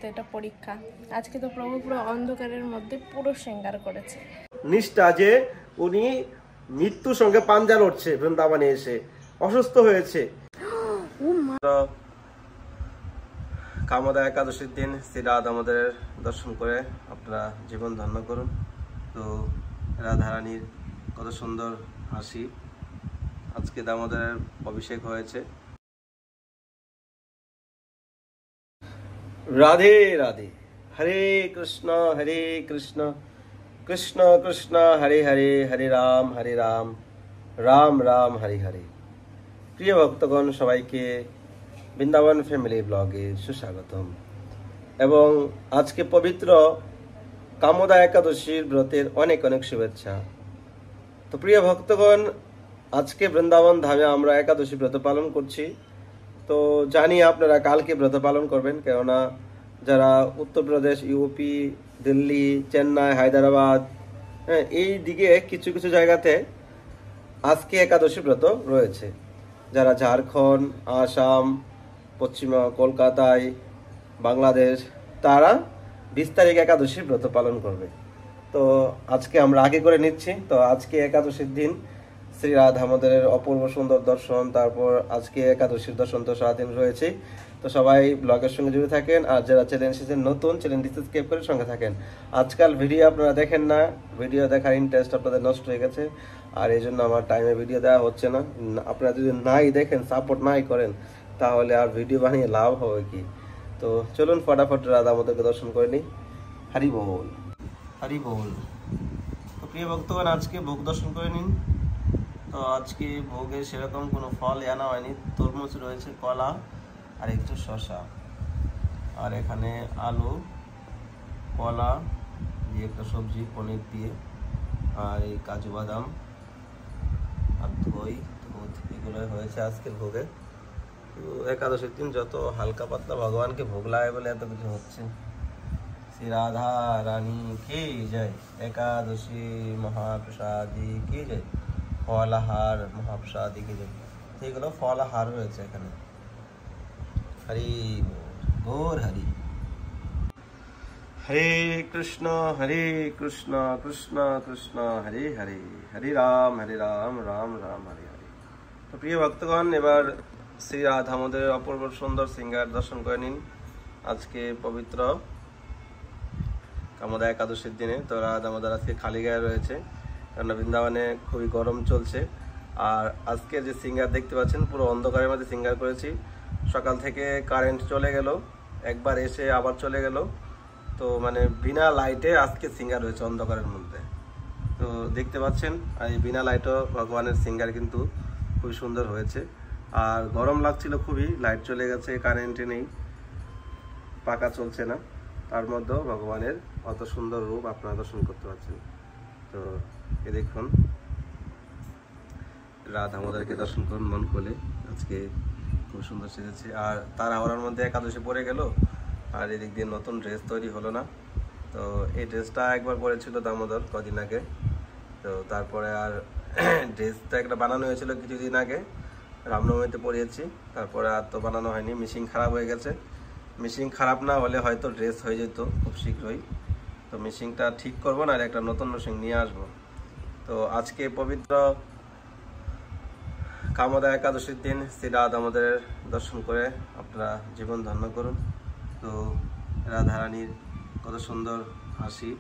এটা পরীক্ষা। আজকে তো প্রভু পুরো অন্ধকারের মধ্যে পুরো শৃঙ্গার করেছে। নিষ্ঠা যে উনি মৃত্যুর সঙ্গে পাঞ্জা লড়ছে, বৃন্দাবনে এসে অসুস্থ হয়েছে। কামদা একাদশীর দিন শ্রী রাধা আমাদের দর্শন করে আপনারা জীবন ধন্য করুন। তো রাধারানীর কত সুন্দর হাসি। আজকে দামোদরের অভিষেক হয়েছে। রাধে রাধে। হরে কৃষ্ণ কৃষ্ণ কৃষ্ণ হরে হরে, হরে রাম রাম রাম হরে হরে। প্রিয় ভক্তগণ, সবাইকে বৃন্দাবন ফ্যামিলি ব্লগে সুস্বাগতম। এবং আজকে পবিত্র কামদা একাদশীর ব্রতের অনেক অনেক শুভেচ্ছা। তো প্রিয় ভক্তগণ, আজকে বৃন্দাবন ধামে আমরা একাদশী ব্রত পালন করছি। তো জানি আপনারা কালকে ব্রত পালন করবেন, কেননা যারা উত্তরপ্রদেশ, ইউপি, দিল্লি, চেন্নাই, হায়দ্রাবাদ, এই দিকে কিছু কিছু জায়গাতে আজকে একাদশী ব্রত রয়েছে। যারা ঝাড়খণ্ড, আসাম, পশ্চিম কলকাতায়, বাংলাদেশ, তারা 20 তারিখ একাদশী ব্রত পালন করবে। তো আজকে আমরা আগে করে নিচ্ছি। তো আজকে একাদশীর দিন শ্রী রাধা আমাদের অপূর্ব সুন্দর দর্শন, তারপর আজকে একাদশীর দর্শন তো সারাদিন রয়েছে। তো সবাই ব্লগের সঙ্গে জুড়ে থাকেন, আর যারা চ্যানেল এসেছেন নতুন, চ্যানেলটি সাবস্ক্রাইব করে সঙ্গে থাকেন। আজকাল ভিডিও আপনারা দেখেন না, ভিডিও দেখার ইন্টারেস্ট আপনাদের নষ্ট হয়ে গেছে, আর এই জন্য আমার টাইমে ভিডিও দেওয়া হচ্ছে না। আপনারা যদি নাই দেখেন, সাপোর্ট নাই করেন, তাহলে আর ভিডিও বানিয়ে লাভ হবে কি? তো চলুন ফটাফট রাধা আমাদেরকে দর্শন করে নিই। হরি বল, হরি বল। তো প্রিয় ভক্তগণ, আজকে ভোগ দর্শন করে নিন। তো আজকে ভোগে সেরকম কোনো ফল আনা হয়নি। তরমুজ রয়েছে, কলা আর একটু শসা, আর এখানে আলু, কলা দিয়ে একটা সবজি, পনির দিয়ে, আর এই কাজু বাদাম আর দই, দুধ, এগুলোই হয়েছে আজকের ভোগে। তো একাদশীর দিন যত হালকা পাতলা ভগবানকে ভোগ লাগে বলে এত কিছু হচ্ছে। শ্রী রাধা রানী কি জয়, একাদশী মহাপ্রসাদী কি জয়, ফলাহার মহাপ্রসাদী কি জয়। এগুলো ফলাহার রয়েছে এখানে। হরি গৌর হরি। হরে কৃষ্ণ কৃষ্ণ কৃষ্ণ হরে হরে, হরে রাম রাম রাম হরে হরে। তো প্রিয় ভক্তগণ, এবার শ্রী রাধা আমাদের অপূর্ব সুন্দর সিঙ্গার দর্শন করে নিন আজকে পবিত্র কামদা একাদশীর দিনে। তো রাধা আমাদের আজকে খালি গায়ে রয়েছে, কারণ বৃন্দাবনে খুবই গরম চলছে। আর আজকে যে সিঙ্গার দেখতে পাচ্ছেন, পুরো অন্ধকারের মধ্যে সিঙ্গার করেছি। সকাল থেকে কারেন্ট চলে গেল, একবার এসে আবার চলে গেল। তো মানে বিনা লাইটে আজকে সিঙ্গার রয়েছে অন্ধকারের মধ্যে। তো দেখতে পাচ্ছেন, আর এই বিনা লাইটও ভগবানের সিঙ্গার কিন্তু খুবই সুন্দর হয়েছে। আর গরম লাগছিল খুবই, লাইট চলে গেছে, কারেন্টে নেই, পাখা চলছে না, তার মধ্যেও ভগবানের অত সুন্দর রূপ আপনারা দর্শন করতে পারছেন। তো এ দেখুন, রাধা আমাদেরকে দর্শন করুন মন খুলে। আজকে খুব সুন্দর সেজেছে, আর তার আওয়ার মধ্যে একাদশী পরে গেল, আর এদিক দিয়ে নতুন ড্রেস তৈরি হলো না। তো এই ড্রেসটা একবার পরেছিল দামোদর কদিন আগে। তো তারপরে আর ড্রেসটা একটা বানানো হয়েছিল কিছুদিন আগে, রামনবমীতে পরিয়েছি, তারপরে আর তো বানানো হয়নি। মেশিন খারাপ হয়ে গেছে। মেশিন খারাপ না হলে হয়তো ড্রেস হয়ে যেত খুব শীঘ্রই। তো মেশিনটা ঠিক করবো না, আর একটা নতুন মেশিন নিয়ে আসবো। তো আজকে পবিত্র কামদা একাদশীর দিন শ্রী রাধা আমাদের দর্শন করে আপনারা জীবন ধন্য করুন। তো রাধারানীর কত সুন্দর হাসি।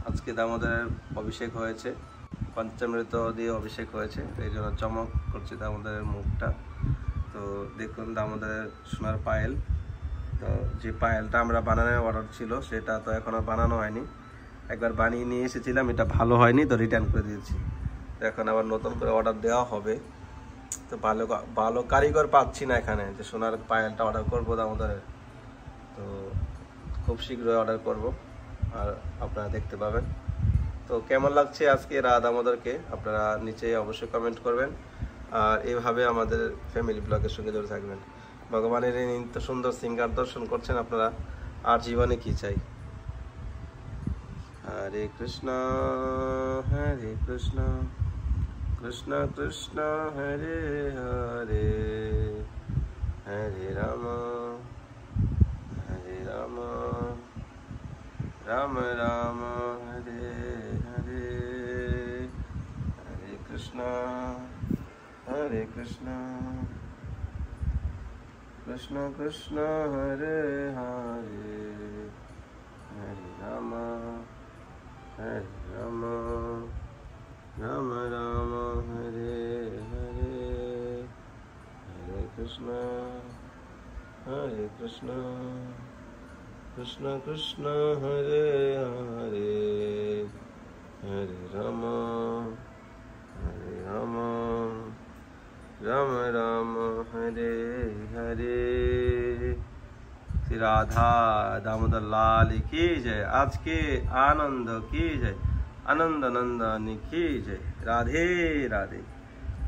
আজকে দামোদরের অভিষেক হয়েছে, পঞ্চামৃত দিয়ে অভিষেক হয়েছে, এই জন্য চমক করছে দামোদরের মুখটা। তো দেখুন দামোদরের সোনার পায়েল। তো যে পায়েলটা আমরা বানানোর অর্ডার ছিল, সেটা তো এখনো বানানো হয়নি। একবার বানিয়ে নিয়ে এসেছিলাম, এটা ভালো হয়নি, তো রিটার্ন করে দিয়েছি। তো এখন আবার নতুন করে অর্ডার দেওয়া হবে। তো ভালো কারিগর পাচ্ছি না এখানে, যে সোনার পায়েলটা অর্ডার করবো দামোদরের। তো খুব শীঘ্রই অর্ডার করব, আর আপনারা দেখতে পাবেন। তো কেমন লাগছে আজকে রাধা দামোদরকে, আপনারা নিচে অবশ্যই কমেন্ট করবেন। আর এইভাবে আমাদের ফ্যামিলি ব্লগের সঙ্গে জড়িত থাকবেন। ভগবানের এই নিত্য সুন্দর সিঙ্গার দর্শন করছেন আপনারা, আর জীবনে কি চাই। হরে কৃষ্ণ কৃষ্ণ কৃষ্ণ হরে হরে, হরে রাম राम राम हरे हरे हरे कृष्णा कृष्ण कृष्ण हरे हरे हरे राम राम राम हरे हरे हरे कृष्ण कृष्ण कृष्ण हरे हरे हरे राम राम राम हरे हरे। श्री राधा दामोदर लाल की जय। आज के आनंद की जय। आनंद नंदन की जय। राधे राधे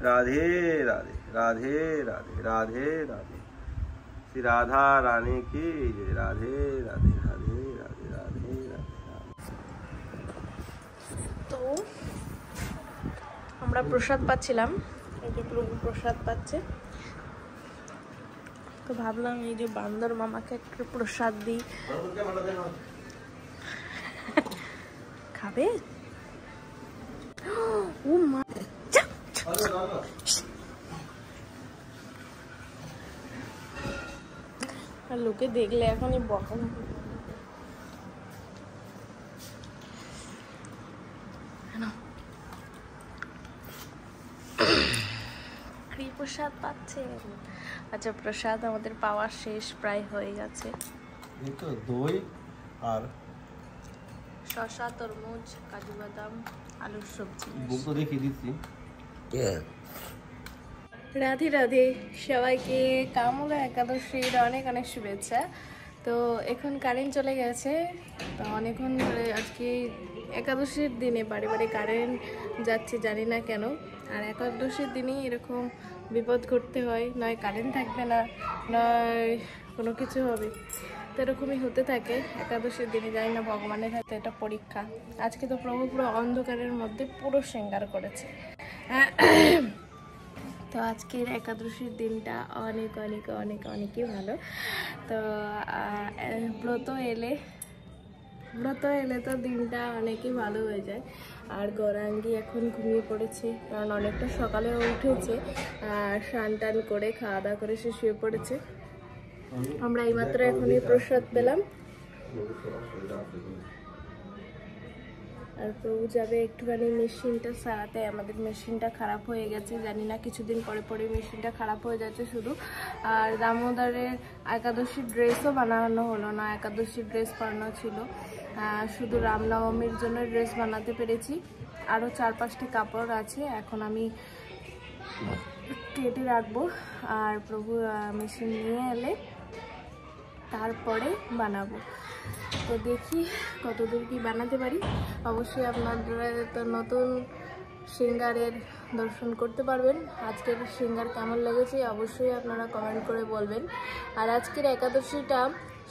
राधे राधे राधे राधे राधे राधे। श्री राधा रानी की जय। राधे राधे राधे राधे राधे राधे। তো আমরা প্রসাদ পাচ্ছিলাম, এই যে প্রভু প্রসাদ পাচ্ছে, তো ভাবলাম এই যে বান্দর মামাকে একটু প্রসাদ দিই। খাবে? ও মা, আর লোকে দেখলে এখনই বকা। প্রসাদ পাচ্ছে। আচ্ছা, প্রসাদ আমাদের পাওয়া শেষ, প্রায় হয়ে গেছে। এই তো দই আর শসা, তরমুজ, কাজু বাদাম, আলুর সবজি। বুক তো দেখিয়ে দিচ্ছি। রাধে রাধে সবাইকে, কামলা একাদশীর অনেক অনেক শুভেচ্ছা। তো এখন কারেন্ট চলে গেছে, তো অনেকক্ষণ ধরে আজকে একাদশীর দিনে বাড়ি বাড়ি কারেন্ট যাচ্ছে, জানি না কেন। আর একাদশীর দিনেই এরকম বিপদ ঘটতে হয়, নয় কারেন্ট থাকবে না, নয় কোনো কিছু হবে। তো এরকমই হতে থাকে একাদশীর দিনে, জানি না ভগবানের হাতে এটা পরীক্ষা। আজকে তো প্রভু পুরো অন্ধকারের মধ্যে পুরো শৃঙ্গার করেছে। তো আজকের একাদশীর দিনটা অনেক অনেক অনেক অনেকই ভালো। তো ব্রত এলে তো দিনটা অনেকই ভালো হয়ে যায়। আর গৌরাঙ্গী এখন ঘুমিয়ে পড়েছে, কারণ অনেকটা সকালে উঠেছে, আর স্নান টান করে খাওয়া দাওয়া করে সে শুয়ে পড়েছে। আমরা এইমাত্র এখনই প্রসাদ পেলাম, আর প্রভু যাবে একটুখানি মেশিনটা সারাতে। আমাদের মেশিনটা খারাপ হয়ে গেছে, জানি না কিছুদিন পরে পরে মেশিনটা খারাপ হয়ে যাচ্ছে শুধু। আর দামোদরের একাদশীর ড্রেসও বানানো হলো না, একাদশীর ড্রেস বানানো ছিল, শুধু রামনবমীর জন্য ড্রেস বানাতে পেরেছি। আরও 4-5টি কাপড় আছে, এখন আমি কেটে রাখবো। আর প্রভু মেশিন নিয়ে এলে তারপরে বানাবো। তো দেখি কতদূর কি বানাতে পারি। অবশ্যই আপনারা তো নতুন সিঙ্গারের দর্শন করতে পারবেন। আজকের সিঙ্গার কেমন লেগেছে অবশ্যই আপনারা কমেন্ট করে বলবেন। আর আজকের একাদশীটা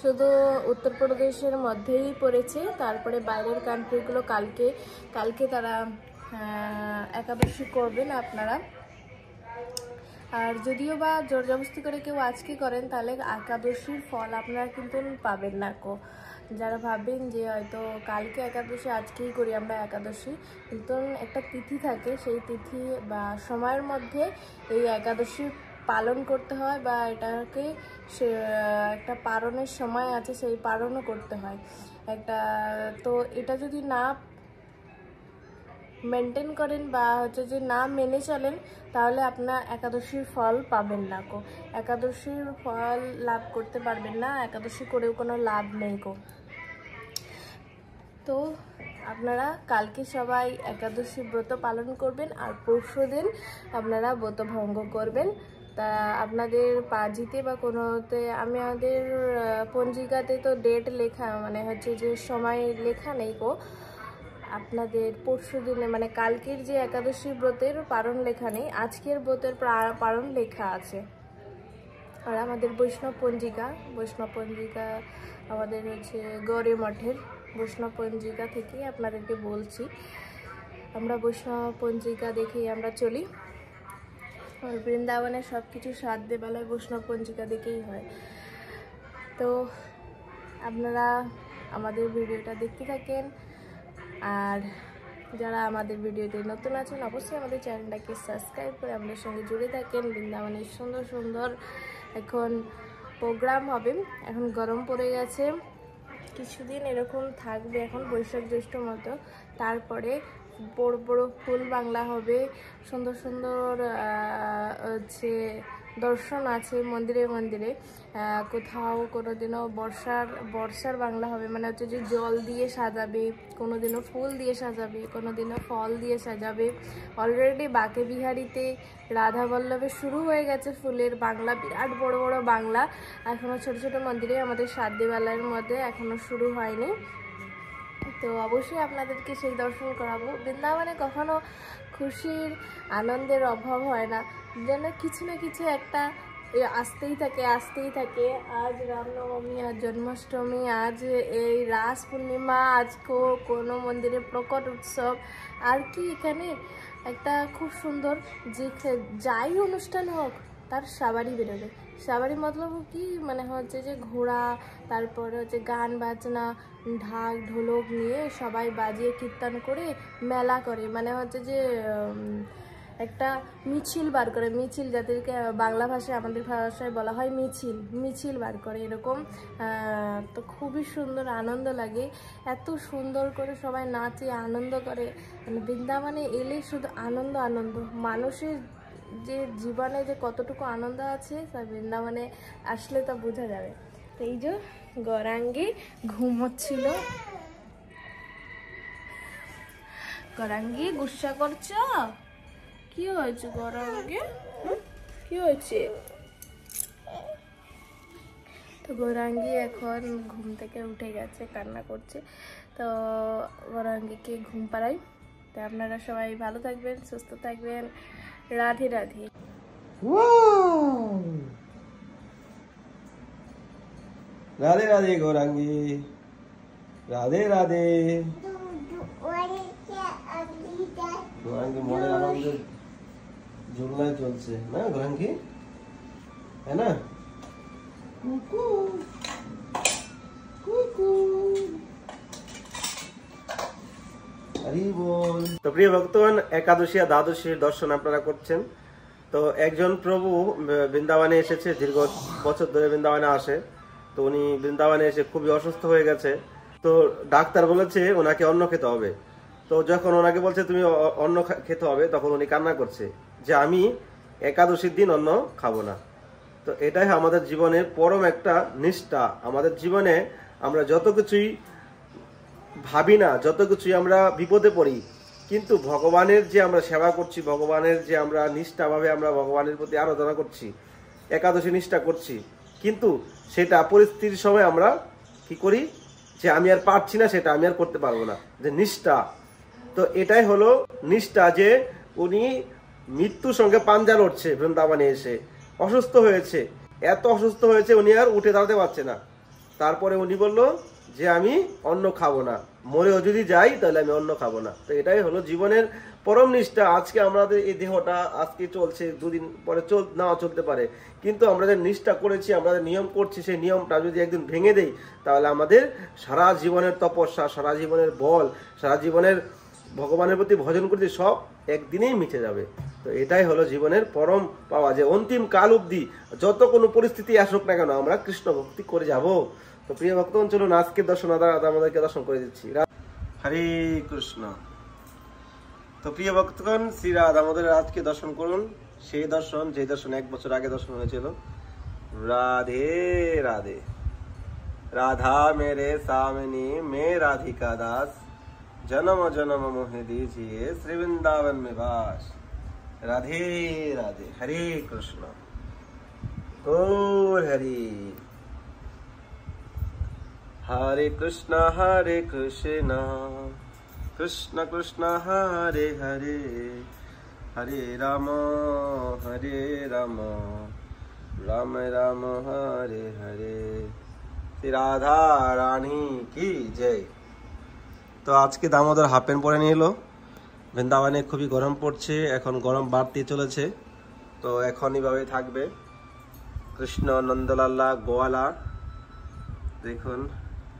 শুধু উত্তরপ্রদেশের মধ্যেই পড়েছে, তারপরে বাইরের কান্ট্রিগুলো কালকে তারা একাদশী করবেন আপনারা। আর যদিও বা জোর জবরদস্তি করে কেউ আজকে করেন, তাহলে একাদশীর ফল আপনারা কিন্তু পাবেন না। যারা ভাববেন যে হয়তো কালকে একাদশী আজকেই করি আমরা একাদশী, কিন্তু একটা তিথি থাকে, সেই তিথি বা সময়ের মধ্যে এই একাদশী পালন করতে হয়, বা এটাকে সে একটা পালনের সময় আছে, সেই পালনও করতে হয় একটা। তো এটা যদি না মেনটেন করেন বা হচ্ছে যে না মেনে চলেন, তাহলে আপনার একাদশীর ফল পাবেন না। একাদশীর ফল লাভ করতে পারবেন না, একাদশী করেও কোনো লাভ নেই। তো আপনারা কালকে সবাই একাদশী ব্রত পালন করবেন, আর পরশুদিন আপনারা ব্রত ভঙ্গ করবেন। তা আপনাদের পাজিতে বা কোনোতে, আমাদের পঞ্জিকাতে তো ডেট লেখা, মানে হচ্ছে যে সময় লেখা নেই আপনাদের পরশু দিনে, মানে কালকের যে একাদশী ব্রতের পারণ লেখা নেই, আজকের ব্রতের পারণ লেখা আছে। আর আমাদের বৈষ্ণব পঞ্জিকা আমাদের হচ্ছে গৌরী মঠের বৈষ্ণব পঞ্জিকা থেকে আপনাদেরকে বলছি। আমরা বৈষ্ণব পঞ্জিকা দেখেই আমরা চলি, আর বৃন্দাবনে সব কিছু সাধ্যবেলায় বৈষ্ণব পঞ্জিকা দেখেই হয়। তো আপনারা আমাদের ভিডিওটা দেখতে থাকেন। আর যারা আমাদের ভিডিওতে নতুন আছেন অবশ্যই আমাদের চ্যানেলটাকে সাবস্ক্রাইব করে আমাদের সঙ্গে জুড়ে থাকেন। বৃন্দাবনের সুন্দর সুন্দর এখন প্রোগ্রাম হবে। এখন গরম পড়ে গেছে, কিছুদিন এরকম থাকবে, এখন বৈশাখ জ্যৈষ্ঠ মতো। তারপরে বড় বড় ফুল বাংলা হবে, সুন্দর সুন্দর হচ্ছে দর্শন আছে মন্দিরে মন্দিরে। কোথাও কোনোদিনও বর্ষার বাংলা হবে, মানে হচ্ছে যে জল দিয়ে সাজাবে, কোনোদিনও ফুল দিয়ে সাজাবে, কোনোদিনও ফল দিয়ে সাজাবে। অলরেডি বাঁকে বিহারিতে রাধা বল্লভে শুরু হয়ে গেছে ফুলের বাংলা, বিরাট বড় বড় বাংলা। এখনও ছোট ছোট মন্দিরে আমাদের সাধ্যবেলার মধ্যে এখনও শুরু হয়নি। তো অবশ্যই আপনাদেরকে সেই দর্শন করাবো। বৃন্দাবনে কখনো খুশির আনন্দের অভাব হয় না, যেন কিছু না কিছু একটা আসতেই থাকে। আজ রামনবমী, আজ জন্মাষ্টমী, আজ এই রাস পূর্ণিমা, আজ কোনো মন্দিরে প্রকট উৎসব। আর কি এখানে একটা খুব সুন্দর যে যাই অনুষ্ঠান হোক তার সাবারি বেরোবে। সাবারি মতলব কি, মানে হচ্ছে যে ঘোড়া, তারপরে হচ্ছে গান বাজনা, ঢাক ঢোলক নিয়ে সবাই বাজিয়ে কীর্তন করে মেলা করে, মানে হচ্ছে যে একটা মিছিল বার করে। মিছিল যাদেরকে বাংলা ভাষায়, আমাদের ভাষায় বলা হয় মিছিল বার করে এরকম। তো খুবই সুন্দর আনন্দ লাগে, এত সুন্দর করে সবাই নাচে আনন্দ করে। মানে বৃন্দাবনে এলে শুধু আনন্দ। মানুষের যে জীবনে যে কতটুকু আনন্দ আছে তা বৃন্দাবনে আসলে তা বোঝা যাবে। তো এই যে গৌরাঙ্গী ঘুমোচ্ছিল। গৌরাঙ্গী গুসা করছ? কি হয়েছে গৌরাঙ্গী? কি হয়েছে? তো গৌরাঙ্গী এখন ঘুম থেকে উঠে গেছে, কান্না করছে। তো গৌরাঙ্গীকে ঘুম পাড়াই। তো আপনারা সবাই ভালো থাকবেন, সুস্থ থাকবেন। রাধে রাধে। রাধে রাধে গৌরাঙ্গী, রাধে রাধে। গৌরাঙ্গী মনের আনন্দে ঝুলনায় চলছে না গৌরাঙ্গী, তাই না? কুকু কুকু। তো প্রিয় ভক্তগণ, একাদশী আর দ্বাদশীর দর্শন আপনারা করছেন। তো একজন প্রভু বৃন্দাবনে এসেছে, দীর্ঘ বছর ধরে বৃন্দাবনে আসে। তো উনি বৃন্দাবনে এসে খুবই অসুস্থ হয়ে গেছে। তো ডাক্তার বলেছে ওনাকে অন্ন খেতে হবে। তো যখন ওনাকে বলছে তুমি অন্ন খেতে হবে, তখন উনি কান্না করছে যে আমি একাদশীর দিন অন্ন খাবো না। তো এটাই আমাদের জীবনের পরম একটা নিষ্ঠা। আমাদের জীবনে আমরা যত কিছুই ভাবি না, যত কিছুই আমরা বিপদে পড়ি, কিন্তু ভগবানের যে আমরা সেবা করছি, ভগবানের যে আমরা নিষ্ঠাভাবে আমরা ভগবানের প্রতি আরাধনা করছি, একাদশী নিষ্ঠা করছি, কিন্তু সেটা পরিস্থিতির সময় আমরা কি করি যে আমি আর পারছি না, সেটা আমি আর করতে পারবো না, যে নিষ্ঠা। তো এটাই হলো নিষ্ঠা, যে উনি মৃত্যুর সঙ্গে পাঞ্জা লড়ছে। বৃন্দাবনে এসে অসুস্থ হয়েছে, এত অসুস্থ হয়েছে উনি আর উঠে দাঁড়াতে পারছে না। তারপরে উনি বলল যে আমি অন্ন খাবো না, মরেও যদি যাই তাহলে আমি অন্ন খাবো না। তো এটাই হলো জীবনের পরম নিষ্ঠা। আজকে আমাদের এই দেহটা আজকে চলছে, দুদিন পরে নাও চলতে পারে, কিন্তু আমরা যে নিষ্ঠা করেছি, আমরা যে নিয়ম করছি, সেই নিয়মটা যদি একদিন ভেঙে দেই, তাহলে আমাদের সারা জীবনের তপস্যা, সারা জীবনের বল, সারা জীবনের ভগবানের প্রতি ভজন করতে সব একদিনেই মিটে যাবে। তো এটাই হলো জীবনের পরম পাওয়া, যে অন্তিম কাল অবধি যত কোনো পরিস্থিতি আসুক না কেন আমরা কৃষ্ণ ভক্তি করে যাব। তো প্রিয় ভক্তগণ, চলুন আজকের দর্শন আমাদেরকে দর্শন করে দিচ্ছি। হরে কৃষ্ণ। তো প্রিয় ভক্তগণ, শ্রী রাধা আমাদের আজকে দর্শন করুন, সেই দর্শন যে দর্শন 1 বছর আগে দর্শন হয়েছিল। রাধে রাধে। রাধা মেরে সামনে মে রাধিকা দাস, जन्म जन्म मोहे दीजिए श्री वृंदावन में वास। राधे राधे। हरे कृष्ण गौर हरि। हरे कृष्ण कृष्ण कृष्ण हरे हरे, हरे राम राम राम हरे हरे। श्री राधा रानी की जय। তো আজকে দামোদর হাফ প্যান্ট পরে নিয়ে এলো। বৃন্দাবনে খুবই গরম পড়ছে, এখন গরম বাড়তে চলেছে। তো এখন এইভাবে থাকবে। কৃষ্ণ নন্দলাল্লা গোয়ালা দেখুন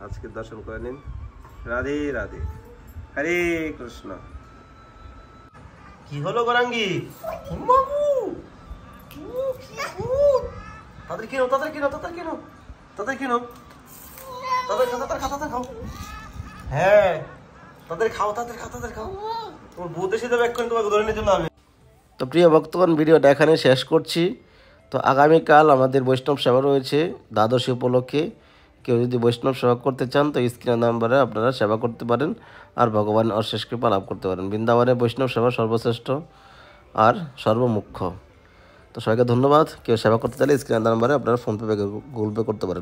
আজকে দর্শন করে নিন। রাধে রাধে, হরে কৃষ্ণ। কি হলো গরাঙ্গি? তাদের কেন, তাদের কেন, তাদের কেন, তাদের কেন, তাদের খাও, তাদের খাও, তাদের খাও। হ্যাঁ তাদের খাও, তাদের খাও, তাদের খাও। তোমার বউ এসে যাবে এক্ষুনি তোমাকে ধরে নিয়ে চলে যাবে। তো প্রিয় ভক্তগণ, ভিডিওটা এখানে শেষ করছি। তো আগামীকাল আমাদের বৈষ্ণব সেবা রয়েছে দ্বাদশী উপলক্ষে। কেউ যদি বৈষ্ণব সেবা করতে চান তো স্ক্রিনের নাম্বারে আপনারা সেবা করতে পারেন আর ভগবান অশেষ কৃপা লাভ করতে পারেন। বৃন্দাবনে বৈষ্ণব সেবা সর্বশ্রেষ্ঠ আর সর্বমুখ্য। তো সবাইকে ধন্যবাদ। কেউ সেবা করতে চাইলে স্ক্রিনের নাম্বারে আপনারা ফোনপে, গুগল পে করতে পারেন।